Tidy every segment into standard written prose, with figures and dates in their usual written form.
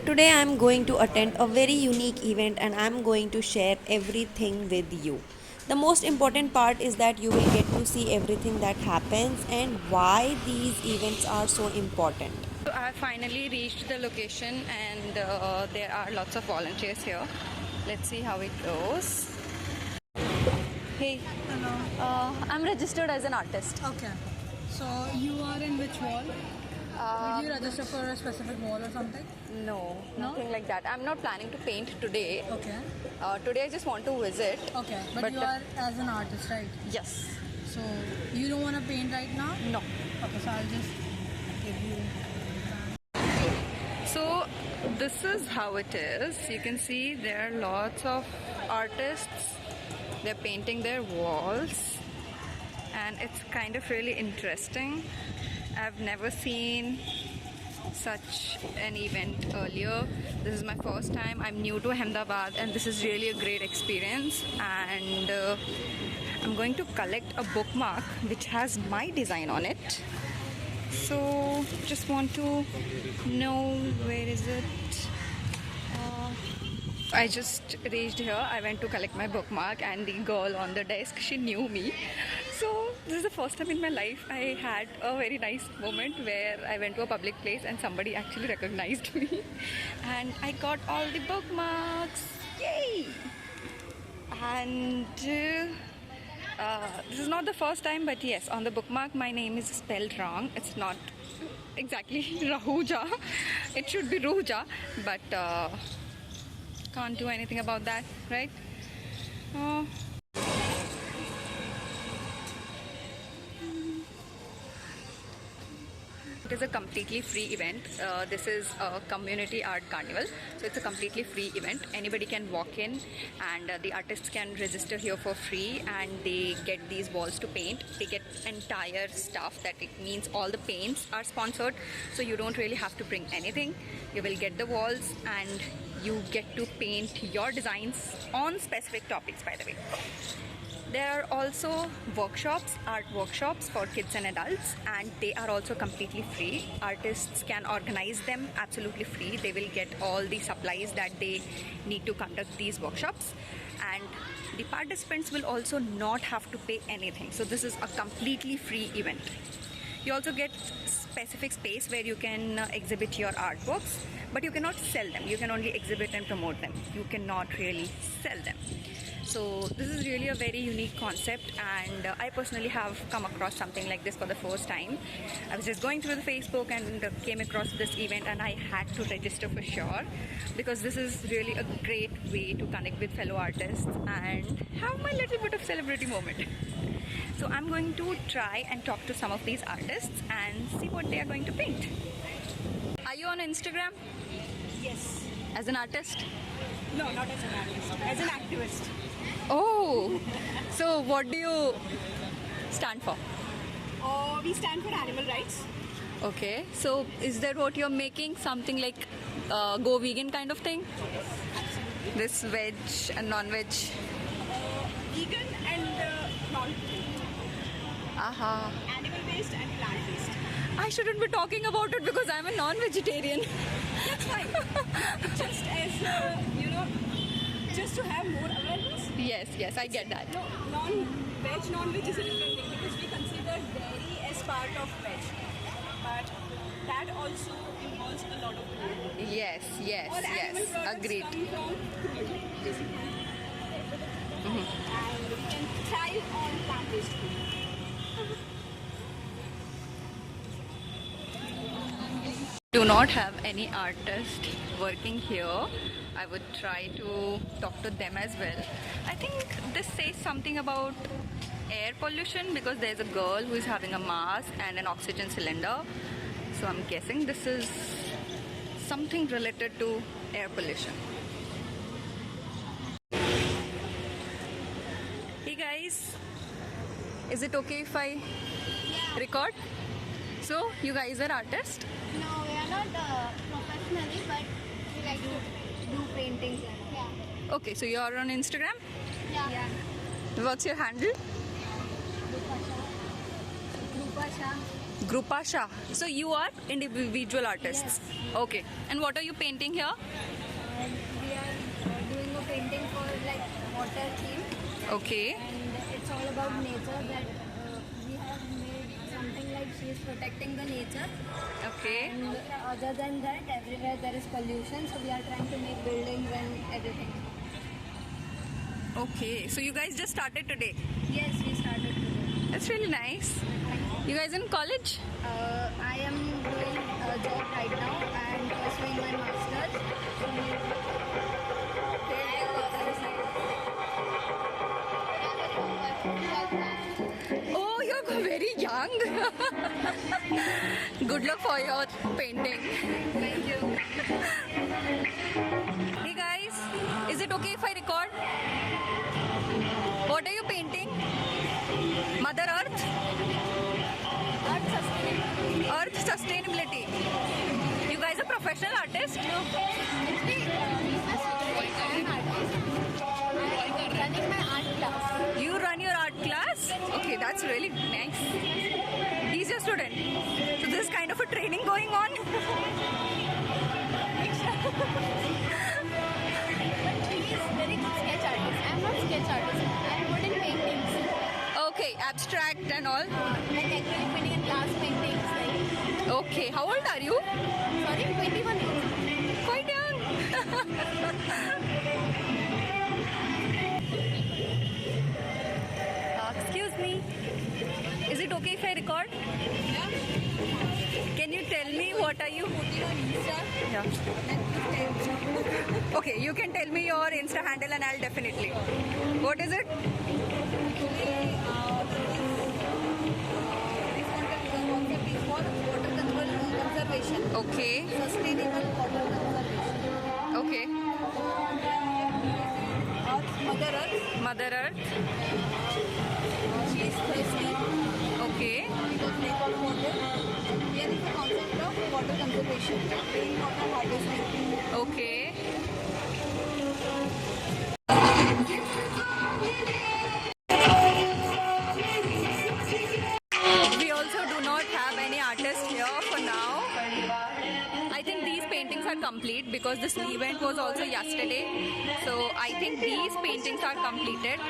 Today I am going to attend a very unique event and I am going to share everything with you. The most important part is that you will get to see everything that happens and why these events are so important. So I have finally reached the location and there are lots of volunteers here. Let's see how it goes. Hey, Hello. I'm registered as an artist. Okay. So you are in which wall? Did you register for a specific wall or something? No, No? nothing like that. I'm not planning to paint today. Okay. Today I just want to visit. Okay. But you are as an artist, right? Yes. So you don't want to paint right now? No. Okay. So I'll just give you. So this is how it is. You can see there are lots of artists. They're painting their walls and it's kind of really interesting. I've never seen such an event earlier. This is my first time. I'm new to Ahmedabad and this is really a great experience, and I'm going to collect a bookmark which has my design on it. So just want to know where is it. I just reached here. I went to collect my bookmark and the girl on the desk, she knew me. So this is the first time in my life I had a very nice moment where I went to a public place and somebody actually recognized me. And I got all the bookmarks. Yay! And this is not the first time, but yes, on the bookmark my name is spelled wrong. It's not exactly Rahuja. It should be Ruja, but can't do anything about that, right? It is a completely free event. This is a community art carnival, so it's a completely free event. Anybody can walk in and the artists can register here for free and they get these walls to paint. They get entire stuff. That it means all the paints are sponsored, so you don't really have to bring anything. You will get the walls and you get to paint your designs on specific topics, by the way. There are also workshops, art workshops for kids and adults, and they are also completely free. Artists can organize them absolutely free. They will get all the supplies that they need to conduct these workshops, and the participants will also not have to pay anything. So this is a completely free event. You also get specific space where you can exhibit your artworks, but you cannot sell them. You can only exhibit and promote them. You cannot really sell them. So this is really a very unique concept, and I personally have come across something like this for the first time. I was just going through the Facebook and came across this event, and I had to register for sure, because this is really a great way to connect with fellow artists and have my little bit of celebrity moment. So I'm going to try and talk to some of these artists and see what they are going to paint. Are you on Instagram? Yes. As an artist? No, not as an artist. As an activist. Oh, so what do you stand for? We stand for animal rights. Okay, so is that what you're making? Something like go vegan kind of thing? This veg and non-veg? Vegan and non-vegan. Aha. Animal-based and plant-based. I shouldn't be talking about it because I'm a non-vegetarian. That's fine. Just as, just to have more awareness. Yes, I get that. No, non-veg, non-veg is a different thing because we consider dairy as part of veg. But that also involves a lot of food. Yes, All animal products agreed. come from food, basically. And we can thrive on plant-based food. Do not have any artist working here. I would try to talk to them as well. I think this says something about air pollution because there's a girl who is having a mask and an oxygen cylinder. So I'm guessing this is something related to air pollution. Hey guys, is it okay if I record? So you guys are artists? No, we are not professionally, but we like to do paintings. Yeah. Okay, so you are on Instagram? Yeah. What's your handle? Rupasha. Grupasha. So you are individual artists. Okay. And what are you painting here? We are doing a painting for like water theme, Okay. and it's all about nature. That we have made something like she is protecting the nature. Okay. And other than that, everywhere there is pollution, so we are trying to make buildings and everything. Okay. So you guys just started today. Yes, we started today. That's really nice. You guys in college? I am doing a job right now and pursuing my master's. Oh, you're very young. Good luck for your painting. Thank you. Hey guys, is it okay if I record? What are you painting? Mother Earth? Earth sustainability. You guys are professional artists? Running my art class. You run your art class? Okay, that's really nice. He's your student. So this is kind of a training going on. He is very good sketch artist. I am not sketch artist. I am good in paintings. Okay, abstract and all. Like acrylic painting and glass paintings. Like, Okay, how old are you? sorry, 21 years. Quite young. Excuse me. Is it okay if I record? Can you tell me what are you? Yeah. Okay, you can tell me your Insta handle and I'll definitely. What is it? This concept is for water conservation. Okay. Sustainable water conservation. Okay. Mother Earth, Mother Earth. she is thirsty. Okay. Because they got water. Here is the concept of water conservation. Rainwater harvesting. Okay. We also do not have any artist here for now. I think these paintings are complete because this event was also yesterday. So I think these paintings are completed.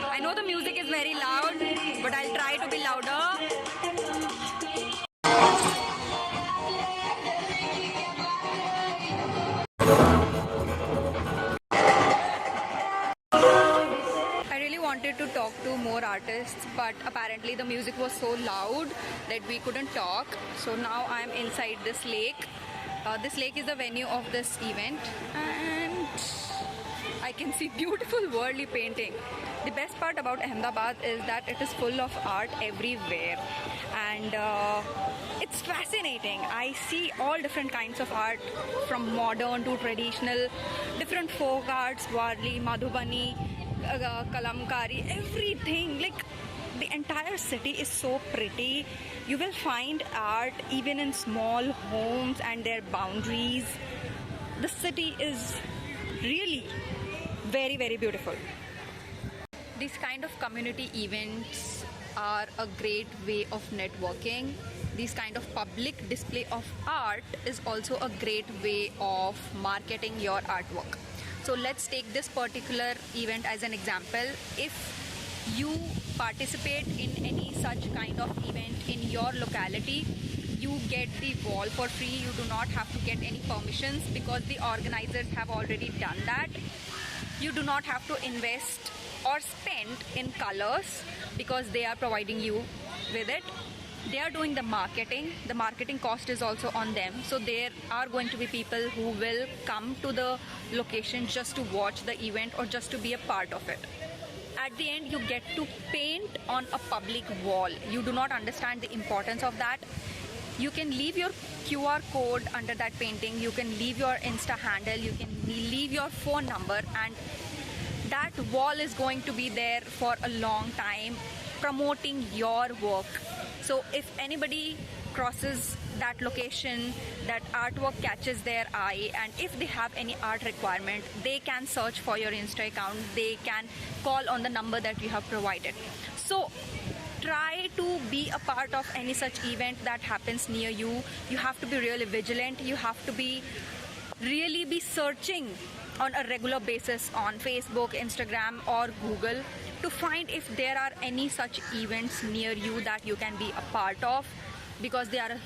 I know the music is very loud, but I'll try to be louder. I really wanted to talk to more artists, but apparently the music was so loud that we couldn't talk. So now I'm inside this lake. This lake is the venue of this event, and I can see beautiful worldly painting. The best part about Ahmedabad is that it is full of art everywhere, and it's fascinating. I see all different kinds of art, from modern to traditional, different folk arts, Warli, Madhubani, Kalamkari, everything. Like, the entire city is so pretty. You will find art even in small homes and their boundaries. The city is really very, very beautiful. These kind of community events are a great way of networking. This kind of public display of art is also a great way of marketing your artwork. So let's take this particular event as an example. If you participate in any such kind of event in your locality, you get the wall for free. You do not have to get any permissions because the organizers have already done that. You do not have to invest or spend in colors because they are providing you with it. They are doing the marketing cost is also on them. So there are going to be people who will come to the location just to watch the event or just to be a part of it. At the end, you get to paint on a public wall. You do not understand the importance of that. You can leave your QR code under that painting, you can leave your Insta handle, you can leave your phone number, and that wall is going to be there for a long time promoting your work. So if anybody crosses that location, that artwork catches their eye, and if they have any art requirement, they can search for your Insta account, they can call on the number that you have provided. So try to be a part of any such event that happens near you. You have to be really vigilant. You have to be really be searching on a regular basis on Facebook, Instagram or Google to find if there are any such events near you that you can be a part of, because they are a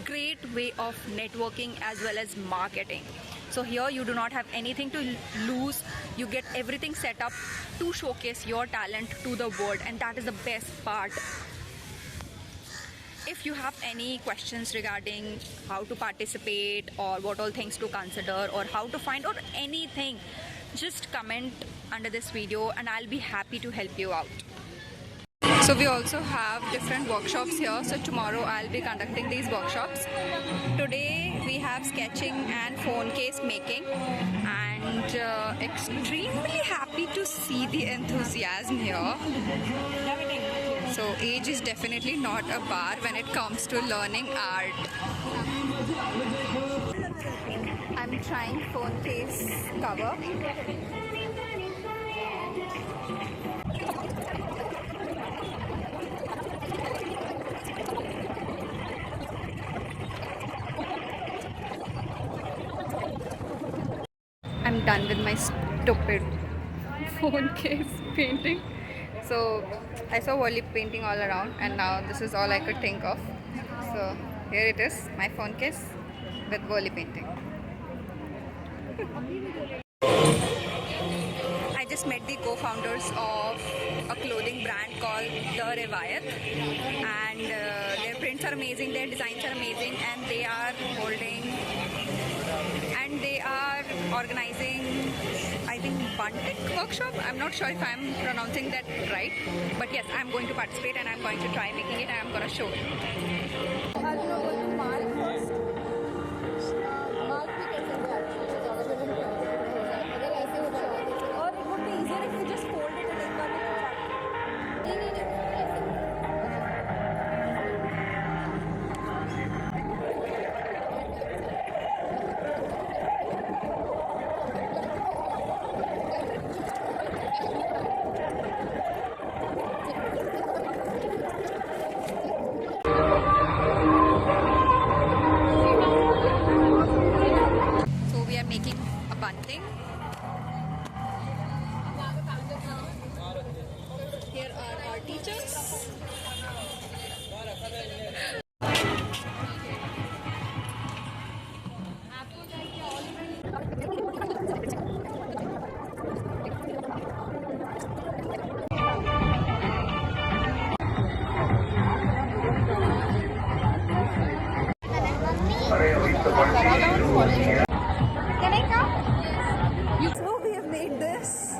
great way of networking as well as marketing. So here you do not have anything to lose. You get everything set up to showcase your talent to the world, and that is the best part. If you have any questions regarding how to participate or what all things to consider or how to find or anything, just comment under this video and I'll be happy to help you out. So we also have different workshops here. So tomorrow I'll be conducting these workshops. Today we have sketching and phone case making, and extremely happy to see the enthusiasm here. So age is definitely not a bar when it comes to learning art. I'm trying phone case cover. I'm done with my stupid phone case painting. So I saw Wally painting all around, and now this is all I could think of. So here it is, my phone case with Wally painting. I just met the co-founders of a clothing brand called The Revayat, and their prints are amazing, their designs are amazing, and they are organizing, I think, Bantik workshop. I'm not sure if I'm pronouncing that right, but yes, I'm going to participate and I'm going to try making it and I'm going to show it. Making a bunting. Here are our teachers. So we have made this.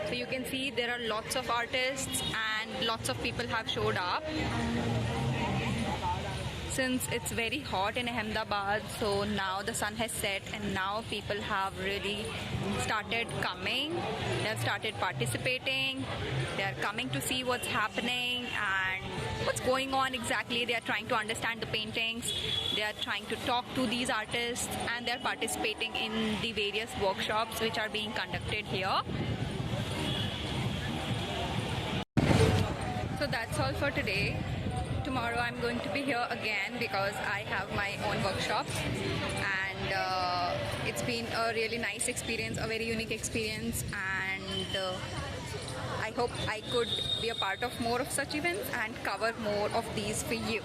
So you can see there are lots of artists and lots of people have showed up. Since it's very hot in Ahmedabad, so now the sun has set and now people have really started coming. They have started participating. They are coming to see what's happening and what's going on exactly. They are trying to understand the paintings. They are trying to talk to these artists, and they are participating in the various workshops which are being conducted here. So that's all for today. Tomorrow I'm going to be here again because I have my own workshop, and it's been a really nice experience, a very unique experience, and I hope I could be a part of more of such events and cover more of these for you.